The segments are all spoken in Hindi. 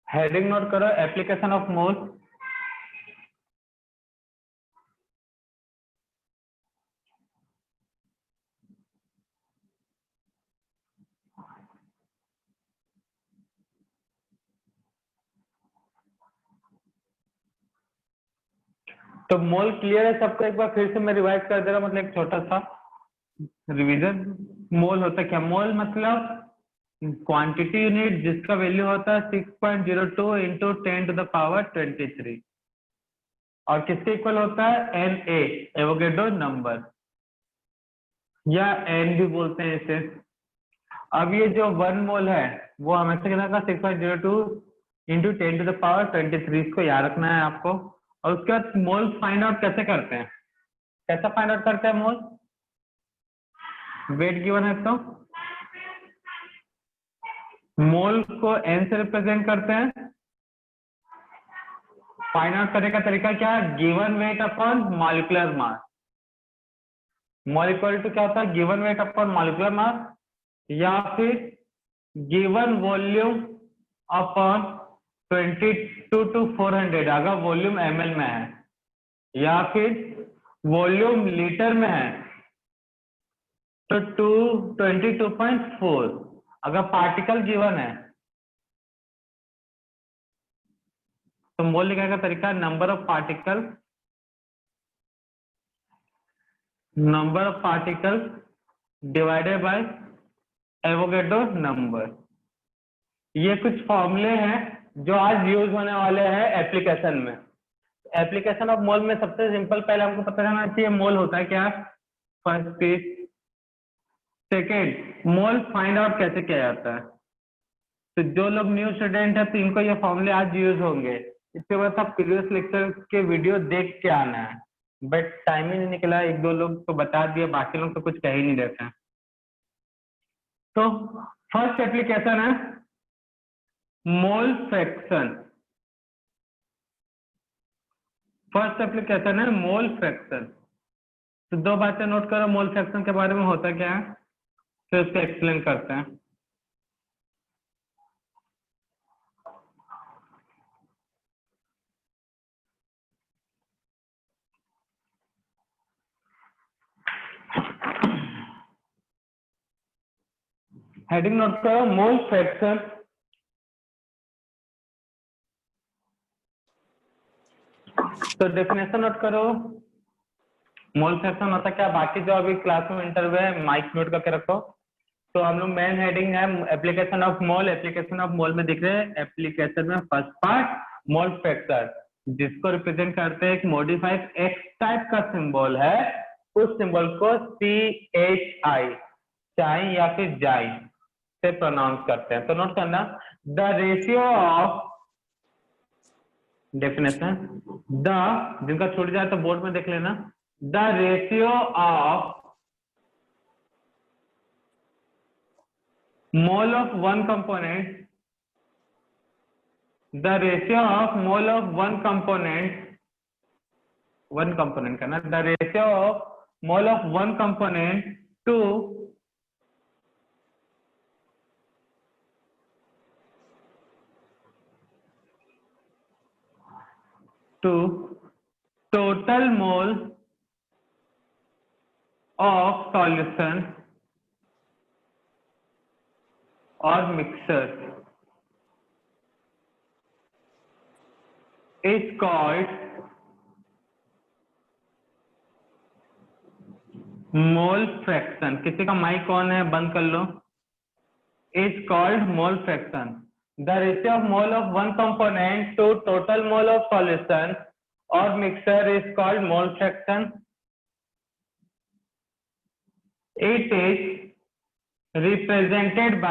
हेडिंग नोट करो, एप्लीकेशन ऑफ मोल। तो मोल क्लियर है सबको? एक बार फिर से मैं रिवाइज कर दे रहा हूँ, मतलब एक छोटा सा रिवीजन। मोल होता क्या? मोल मतलब क्वांटिटी यूनिट जिसका वैल्यू होता है 6.02 इंटू 10⁻23 और किसके इक्वल होता है? Na, एवोगैड्रो नंबर, या एन भी बोलते हैं इसे। अब ये जो 1 मोल है वो हमेशा कितना का? 6.02 इंटू 10⁻23, इसको याद रखना है आपको। और उसके बाद मोल फाइंड आउट कैसे करते हैं? कैसा फाइंड आउट करते हैं मोल? वेट गिवन है तो मोल को एन से रिप्रेजेंट करते हैं। फाइंड आउट करने का तरीका क्या है? Given weight upon molecular mass. Mole equal to क्या होता है? Given weight upon molecular mass, या फिर गिवन वॉल्यूम अपॉन 22/400 अगर वॉल्यूम ml में है, या फिर वॉल्यूम लीटर में है तो 22.4। अगर पार्टिकल गिवन है तो मोल लिखने का तरीका number of particle divided by Avogadro number. ये कुछ फॉर्मूले हैं जो आज यूज होने वाले हैं एप्लीकेशन में। एप्लीकेशन ऑफ मोल में सबसे सिंपल पहले हमको पता करना चाहिए मोल होता है क्या। फर्स्ट चीज। सेकेंड, मोल फाइंड आउट कैसे किया जाता है। तो जो लोग न्यू स्टूडेंट है तो इनको ये फॉर्मूले आज यूज होंगे। इसके बाद आप प्रीवियस लेक्चर के वीडियो देख के आना है, बट टाइम ही नहीं निकला। एक दो लोग तो बता दिए, बाकी लोग तो कुछ कह ही नहीं देते हैं। तो फर्स्ट एप्लीकेशन है मोल फ्रैक्शन। फर्स्ट एप्लीकेशन है मोल फ्रैक्शन। तो दो बातें नोट करो मोल फ्रैक्शन के बारे में, होता क्या है, फिर उसको एक्सप्लेन करते हैं। हेडिंग नोट करो मोल फ्रैक्शन। तो डेफिनेशन नोट करो। मोल फ्रैक्शन होता क्या? बाकी जो अभी क्लास में इंटरव्यू है माइक म्यूट करके रखो। तो हम लोग मेन हेडिंग है application of mole. Application of mole में दिख रहे हैं एप्लीकेशन में फर्स्ट पार्ट मोल फैक्टर, जिसको रिप्रेजेंट करते हैं एक मॉडिफाइड एक्स टाइप का सिंबल है। उस सिंबल को CHI, चाई या फिर जाई से प्रोनाउंस करते हैं। तो नोट करना, the ratio of definition, the जिनका छूट जाए तो बोर्ड में देख लेना। The ratio of mole of one component, the ratio of mole of one component करना, the ratio of mole of one component to total mole of solution or mixture is called mole fraction. किसी का माइक ऑन है, बंद कर लो। Is called mole fraction. The ratio of mole of one component to total mole of solution or mixture is called mole fraction. It is represented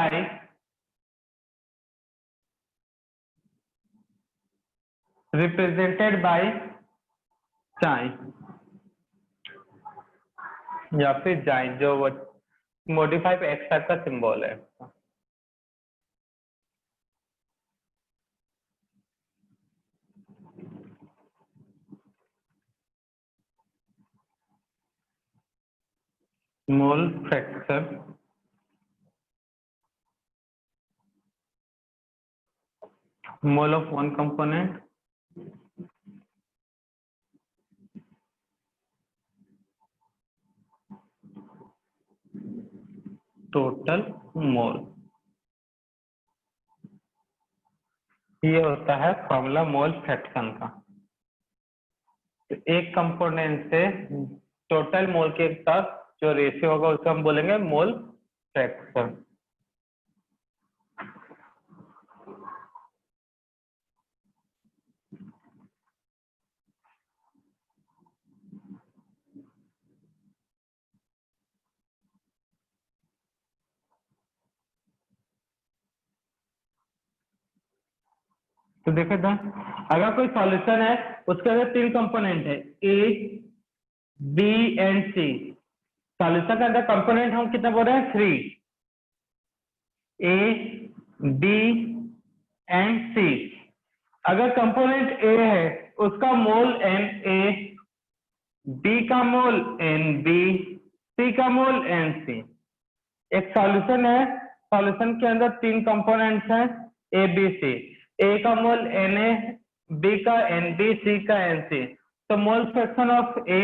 by chi या फिर जाई, जो मॉडिफाइड एक्स टाइप का सिंबल है। Mole fraction mole of one component total mole, ये होता है फॉर्मूला मोल फ्रैक्शन का। तो एक कंपोनेंट से टोटल मोल के साथ जो रेशियो होगा उसको हम बोलेंगे मोल फ्रैक्शन। तो देखो था, अगर कोई सॉल्यूशन है उसके अंदर तीन कंपोनेंट है a b and c. Solution के अंदर कंपोनेंट हम कितना बोल रहे हैं? 3, ए बी एंड सी। अगर कंपोनेंट ए है उसका मोल एन ए, बी का मोल एन बी, सी का मोल एन सी। एक सॉल्यूशन है, सॉल्यूशन के अंदर तीन कंपोनेंट्स हैं ए बी सी। ए का मोल एन ए, बी का एन बी, सी का एन सी। तो मोल फ्रैक्शन ऑफ ए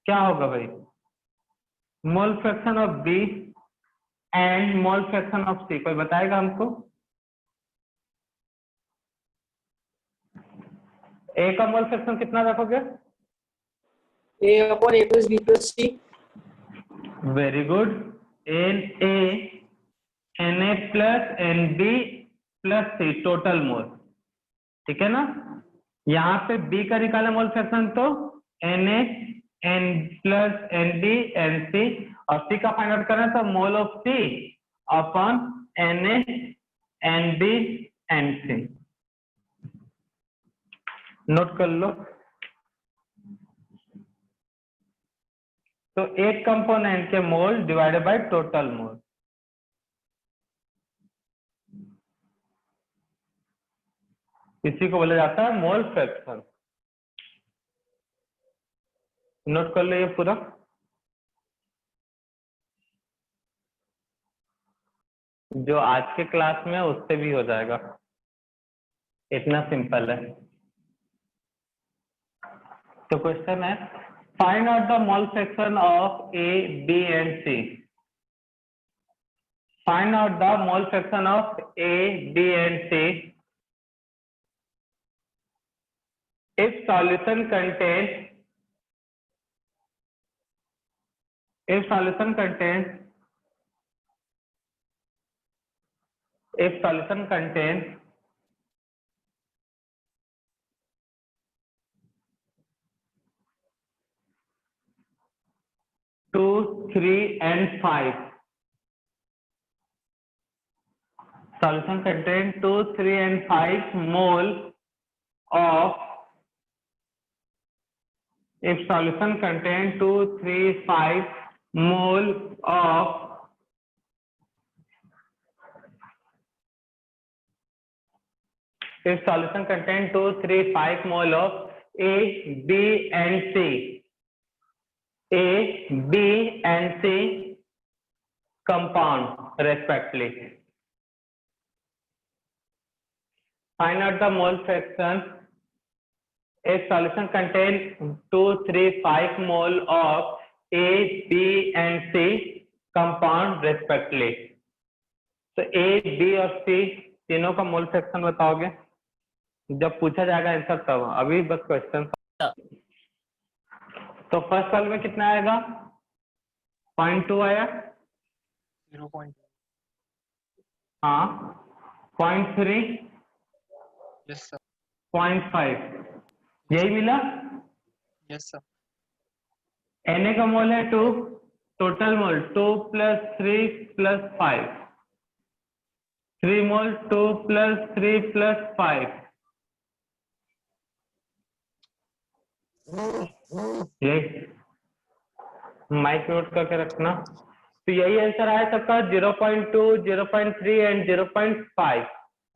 क्या होगा भाई? Mole fraction of B and mole fraction of C. कोई बताएगा हमको? ए का मोल फ्रैक्शन कितना रखोगे? A upon A plus B plus C. Very good. N A n A plus n B plus C total mole, ठीक है ना? यहाँ पे बी का निकाला मोल फ्रैक्शन तो n A n plus n B n C, और सी का फाइंड आउट करना तो mole of C upon n A n B n C. Note कर लो। तो एक कंपोनेंट के mole divided by total mole. इसी को बोला जाता है मोल फ्रैक्शन। नोट कर लो ये पूरा। जो आज के क्लास में उससे भी हो जाएगा, इतना सिंपल है। तो क्वेश्चन है find out the mole fraction of a b and c. Find out the mole fraction of a b and c if solution contains if solution contains if solution contains 2, 3 and 5, solution contains 2, 3 and 5 mole of, if solution contains 2, 3, 5 mole of if solution contains 2, 3, 5 mole of A, B and C, A, B and C compound respectively. Find out the mole fraction if solution contains 2, 3, 5 mole of A, B and C compound respectively. तो A, B और C तीनों का मोल फ्रैक्शन बताओगे जब पूछा जाएगा आंसर तब, अभी बस क्वेश्चन। तो फर्स्ट सॉल्व में कितना आएगा? 0.2 आया। 0.2. हाँ 0.3, Yes sir. 0.5 यही मिला। Yes sir. Na का मोल है 2, टोटल मोल 2 + 3 + 5, 3 मोल 2 + 3 + 5, यही माइक नोट करके रखना। तो यही आंसर आया सबका 0.2, 0.3 and 0.5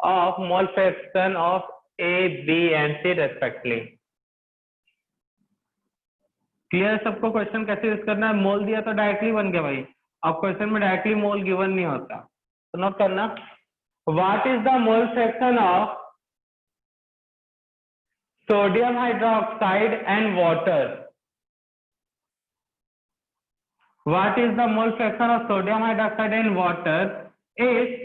of mole fraction of A, B and C respectively. Clear सबको? क्वेश्चन कैसे यूज करना है? मोल दिया तो डायरेक्टली बन गया भाई। अब क्वेश्चन में डायरेक्टली मोल गिवन नहीं होता, तो नोट करना What is the mole fraction of sodium hydroxide and water? What is the mole fraction of sodium hydroxide and water if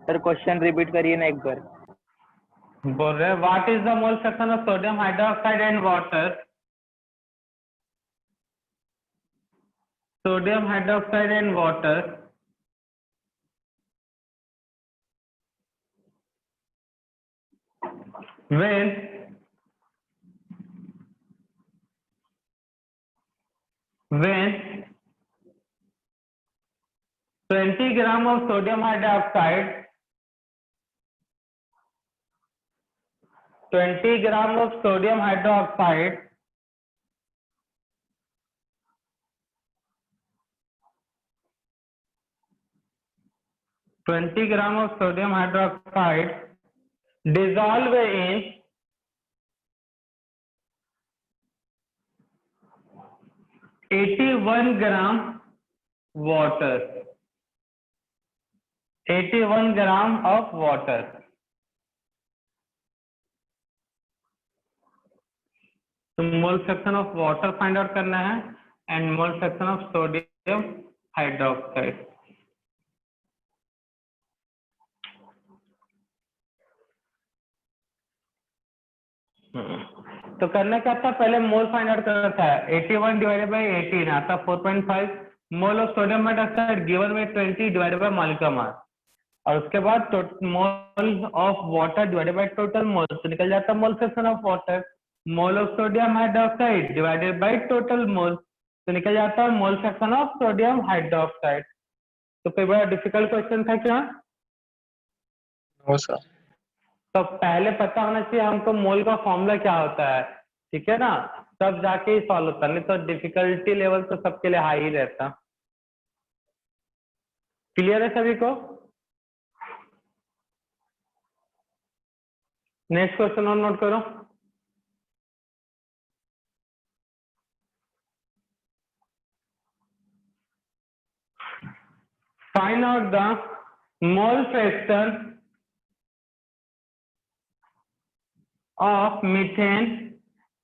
sir question repeat करिए ना एक बार। बोल रहे what is the mole fraction of sodium hydroxide and water? Sodium hydroxide and water when 20 gram of sodium hydroxide 20 gram of sodium hydroxide dissolve in 81 gram water 81 gram of water तो मोल fraction of water find out करना है and mole fraction of sodium hydroxide. तो करना क्या था, पहले मोल फाइंड आउट करना था। 81 डिवाइडेड बाय 18 आता 4.5 mole of sodium hydroxide given by 20 divided by molecular mass, और उसके बाद mole of water divided by total mole, तो निकल जाता mole fraction of water. Mole of sodium hydroxide divided by total mole, तो निकल जाता है mole fraction of sodium hydroxide. तो कोई बड़ा डिफिकल्ट क्वेश्चन था क्या? No sir. तो पहले पता होना चाहिए हमको मोल का फॉर्मूला क्या होता है, ठीक है ना, तब जाके ही सॉल्व होता, नहीं तो डिफिकल्टी लेवल तो सबके लिए हाई ही रहता। क्लियर है सभी को? नेक्स्ट क्वेश्चन और नोट करो। Find out the mole fraction of methane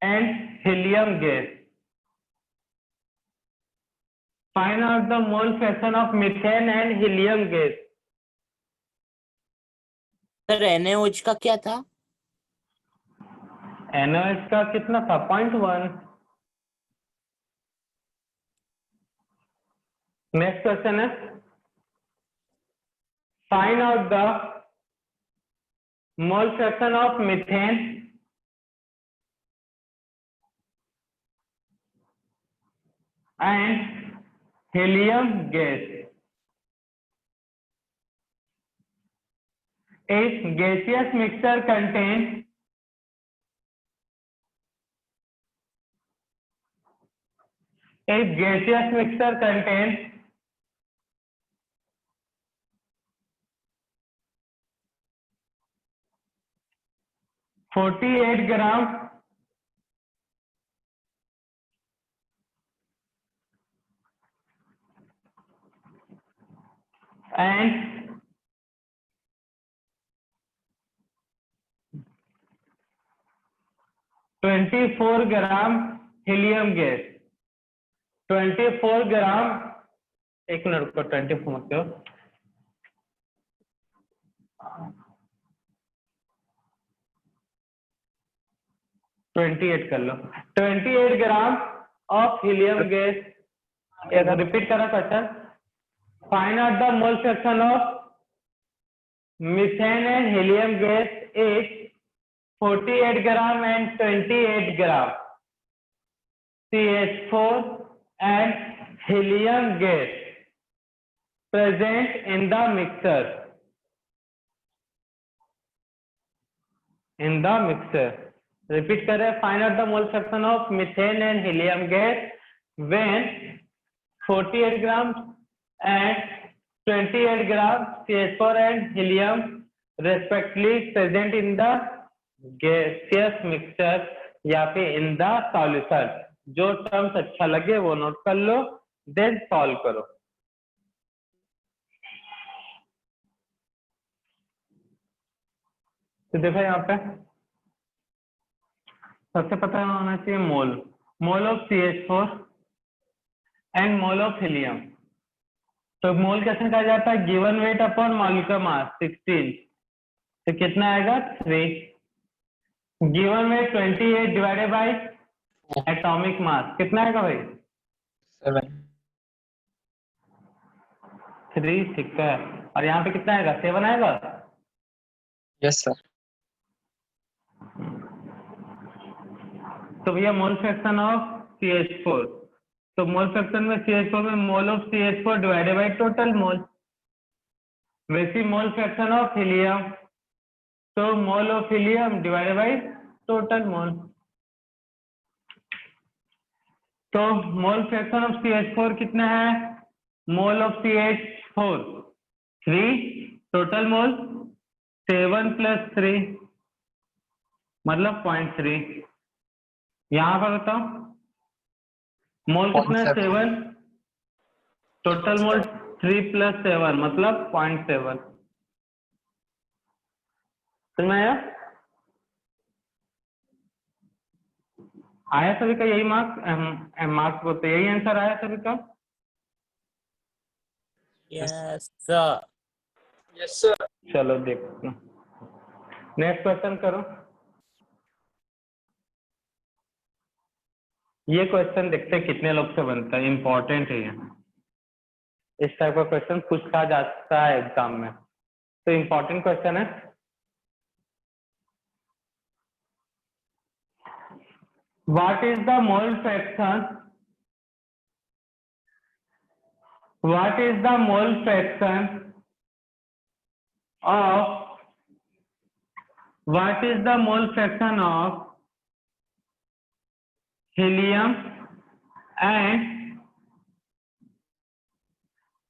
and helium gas. Find out the mole fraction of methane and helium gas. Sir NaOH का क्या था? NaOH का कितना था? 0.1। नेक्स्ट क्वेश्चन है find out the mole fraction of methane and helium gas. If gaseous mixture contains if gaseous mixture contains 48 gram and 24 gram helium gas, 24 gram, एक मिनट रुको, 24 मत करो, 28 कर लो, 28 gram of helium gas. Repeat करा question, find out the mole fraction of methane and helium gas is 48 gram and 28 gram CH4 and helium gas present in the mixture. In the mixture. Repeat करें, find out the mole fraction of methane and helium gas when 48 grams and 28 grams CH4 and helium respectively present in the gaseous mixture या फिर in the solution. जो टर्म्स अच्छा लगे वो नोट कर लो, देन सॉल्व करो। तो देखो यहाँ पे सबसे पता होना चाहिए mole of CH4 and mole of helium. तो मोल कैसे कहा जाता है? गिवन वेट अपॉन मॉलिक्यूलर मास 16, तो कितना आएगा 3। Given weight 28 divided by atomic mass कितना आएगा भाई? 7। 3, ठीक है। और यहाँ पे कितना आएगा? 7 आएगा। Yes sir. तो भैया मोल फ्रैक्शन ऑफ CH4, तो मोल फ्रैक्शन में CH4 में mole of CH4 divided by total मोल। वैसे मोल फ्रैक्शन ऑफ हीलियम, तो mole of helium divided by total mole. तो मोल फ्रैक्शन ऑफ CH4 कितना है? Mole of CH4 3, total mole 7 + 3 मतलब 0.3। यहाँ पर बताओ मोल कितना है? 7, टोटल मोल 3 + 7 मतलब 0.7। समझ में आया सभी का? यही मार्क्स बोलते, यही आंसर आया सभी का? Yes sir. Yes, sir. चलो देखते हैं, नेक्स्ट क्वेश्चन करो। ये क्वेश्चन देखते हैं कितने लोग से बनता है, इंपॉर्टेंट है ये। इस टाइप का क्वेश्चन पूछा जाता है एग्जाम में, तो इंपॉर्टेंट क्वेश्चन है। What is the mole fraction? What is the mole fraction of what is the mole fraction of helium and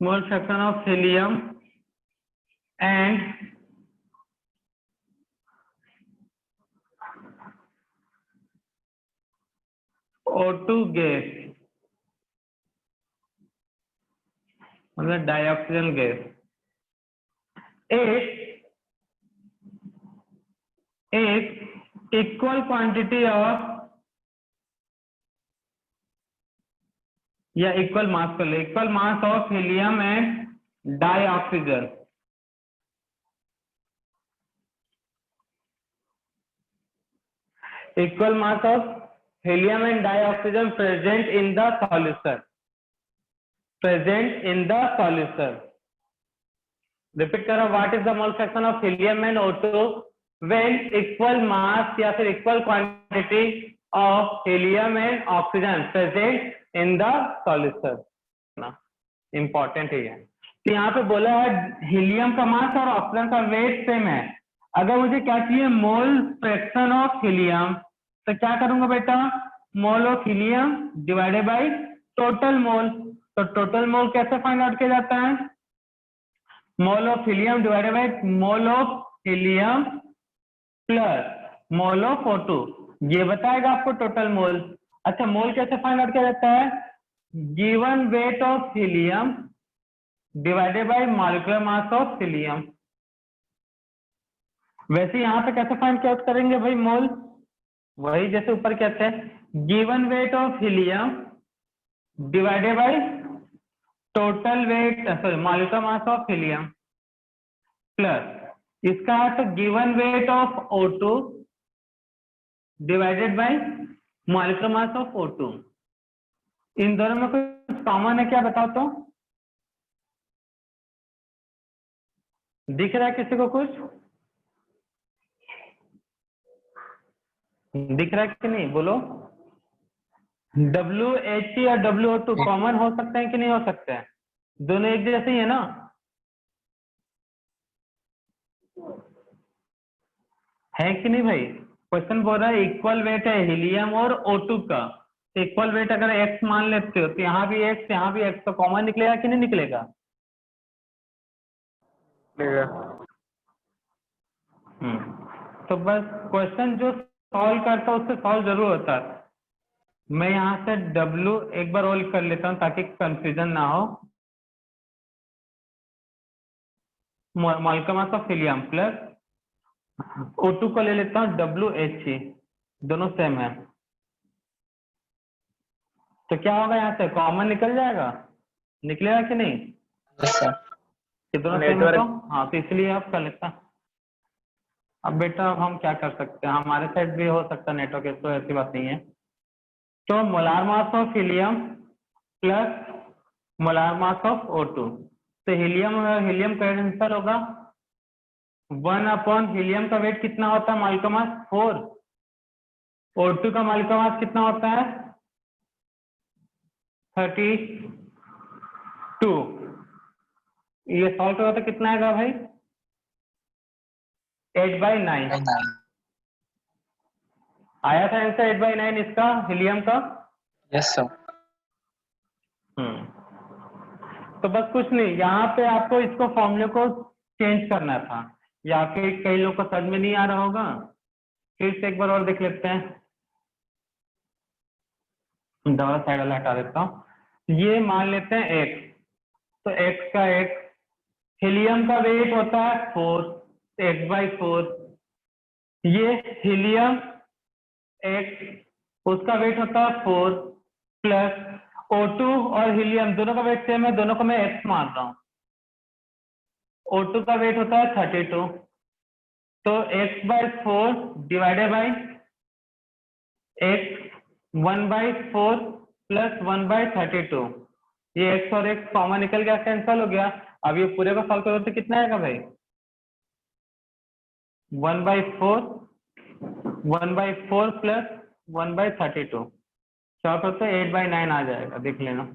mole fraction of helium and O2 gas, मतलब डाइऑक्सीजन गैस। एक इक्वल क्वांटिटी ऑफ या इक्वल मास कर ले, equal mass of helium and dioxygen. Equal mass of helium and dioxygen present in the solution, present in the solution. Repeat करो, what is the mole fraction of helium and O2 when equal mass या फिर equal quantity of helium and oxygen present in the solution. Important है ये। तो यहाँ पे बोला है हीलियम का मास और ऑक्सीजन का वेट सेम है। अगर मुझे क्या चाहिए? मोल फ्रैक्शन ऑफ हीलियम, तो क्या करूंगा बेटा? Mole of helium divided by total mole. तो टोटल मोल कैसे फाइंड आउट किया जाता है? Mole of helium divided by mole of helium plus mole of O2, ये बताएगा आपको टोटल मोल। अच्छा, मोल कैसे फाइंड आउट किया जाता है? Given weight of helium divided by molecular mass of helium. वैसे यहाँ पे कैसे फाइंड आउट करेंगे भाई मोल? वही जैसे ऊपर कहते हैं, given weight of helium divided by total weight, sorry molecular mass of helium plus इसका अर्थ given weight of O2 divided by molecular mass of O2। इन दोनों में कुछ कॉमन है क्या? बताओ तो। दिख रहा है किसी को कुछ? दिख रहा है कि नहीं? बोलो। WH और WO2 कॉमन हो सकते हैं कि नहीं हो सकते हैं? दोनों एक जैसे ही है ना? है कि नहीं भाई? क्वेश्चन बोल रहा है इक्वल वेट है हीलियम और O2 का, इक्वल वेट अगर x मान लेते हो तो यहाँ भी x, यहाँ भी x, तो कॉमन निकलेगा कि नहीं निकलेगा? तो बस क्वेश्चन जो सॉल्व करता है उससे सॉल्व जरूर होता है। मैं यहाँ से W एक बार और कर लेता हूँ ताकि कंफ्यूजन ना हो। मोलकम ऑफ हीलियम प्लस O2 को ले लेता हूँ WHE, दोनों सेम है। तो क्या होगा, यहाँ से कॉमन निकल जाएगा, निकलेगा कि नहीं? Yes sir. कि दोनों सेम है तो हाँ, तो इसलिए आप कर लेता। अब बेटा अब हम क्या कर सकते हैं, हमारे साइड भी हो सकता है नेटवर्क, तो ऐसी बात नहीं है। तो molar mass of helium plus molar mass of O2, तो हीलियम का आंसर होगा 1 हीलियम का वेट कितना होता है, मोल का मास 4। O2 का मोल का मास कितना होता है 32। ये सॉल्व करो तो कितना आएगा भाई, 8/9 आया था आंसर, 8/9 इसका हीलियम का। Yes sir. तो बस कुछ नहीं, यहाँ पे आपको इसको फॉर्मूले को चेंज करना था, या फिर कई लोग को समझ में नहीं आ रहा होगा, फिर से एक बार और देख लेते हैं। डबल साइड वाला हटा देता हूँ। ये मान लेते हैं x, तो x का x, हीलियम का वेट होता है 4, 8/4। ये हीलियम x, उसका वेट होता है 4 प्लस O2 और हीलियम दोनों का वेट सेम है, दोनों को मैं x मान रहा हूँ। O2 का वेट होता है 32, तो x/4 divided by x 1/4 plus 1/32। ये x और x कॉमन निकल गया, कैंसिल हो गया। अब ये पूरे को सॉल्व करो तो कितना आएगा भाई, 1/4 प्लस 1/32, सॉल्व करो तो 8/9 आ जाएगा, देख लेना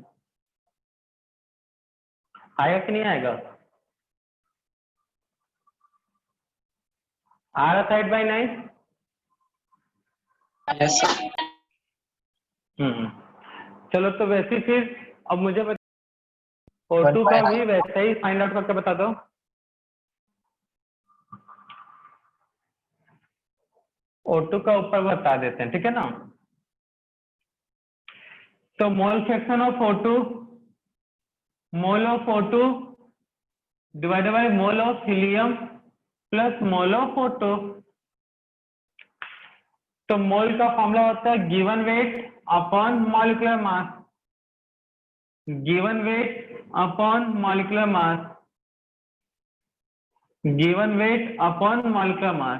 आएगा कि नहीं आएगा। आ रहा था 8/9। Yes sir. चलो तो वैसे फिर अब मुझे O2 का भी वैसे ही फाइंड आउट करके बता दो। O2 का ऊपर बता देते हैं, ठीक है ना। तो मोल fraction of O2, mole of O2 divided by mole of helium plus mole of O2। तो मोल का फॉर्मूला होता है गिवन वेट अपॉन मॉलिक्यूलर मास, गिवन वेट अपॉन मॉलिक्यूलर मास, गिवन वेट अपॉन मॉलिक्यूलर मास।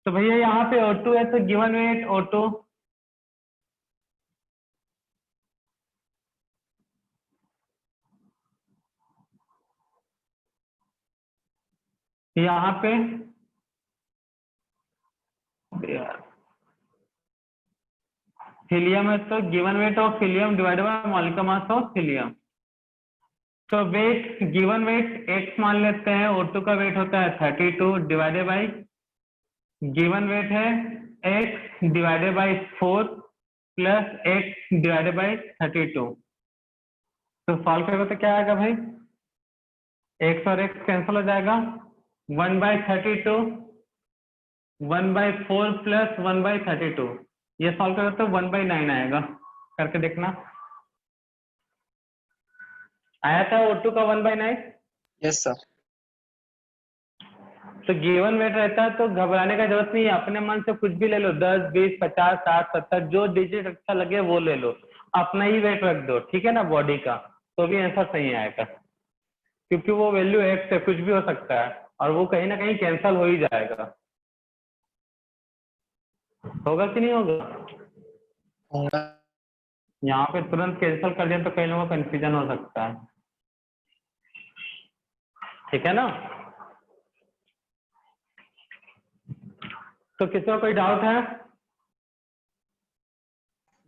तो भैया यहाँ पे O2 है तो गिवन वेट O2, यहाँ पे हीलियम है तो given weight of helium divided by molecular mass of helium. तो वेट, गिवन वेट x मान लेते हैं, O2 का वेट होता है 32 डिवाइडेड बाई गिवन वेट है x divided by 4 plus x divided by 32। तो सॉल्व करोगे तो क्या आएगा भाई, x और x कैंसिल हो जाएगा, 1/32, 1/4 प्लस 1/32। ये सॉल्व करोगे तो 1/9 आएगा, करके देखना। आया था O2 का 1/9। Yes sir. तो गिवन वेट रहता है तो घबराने का जरूरत नहीं है, अपने मन से कुछ भी ले लो, 10, 20, 50, 60, 70 जो डिजिट अच्छा लगे वो ले लो, अपना ही वेट रख दो, ठीक है ना, बॉडी का, तो भी आंसर सही आएगा, क्योंकि वो वैल्यू एक्स है, कुछ भी हो सकता है और वो कहीं ना कहीं कैंसिल हो ही जाएगा। होगा कि नहीं होगा, होगा। यहाँ पे तुरंत कैंसिल कर दिया तो कई लोगों को कंफ्यूजन हो सकता है, ठीक है ना। तो किसी को कोई डाउट है,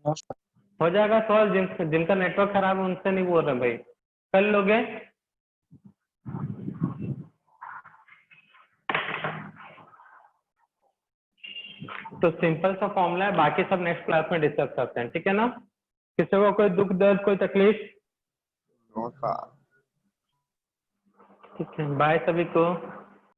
नो सर। हो जाएगा सॉल्व। जिनका नेटवर्क खराब है उनसे नहीं बोल रहे भाई, कर लोगे। तो सिंपल सा फॉर्मूला है, बाकी सब नेक्स्ट क्लास में डिस्कस करते हैं, ठीक है ना। किसी को कोई दुख दर्द कोई तकलीफ, नो सर। ठीक है, बाय सभी को।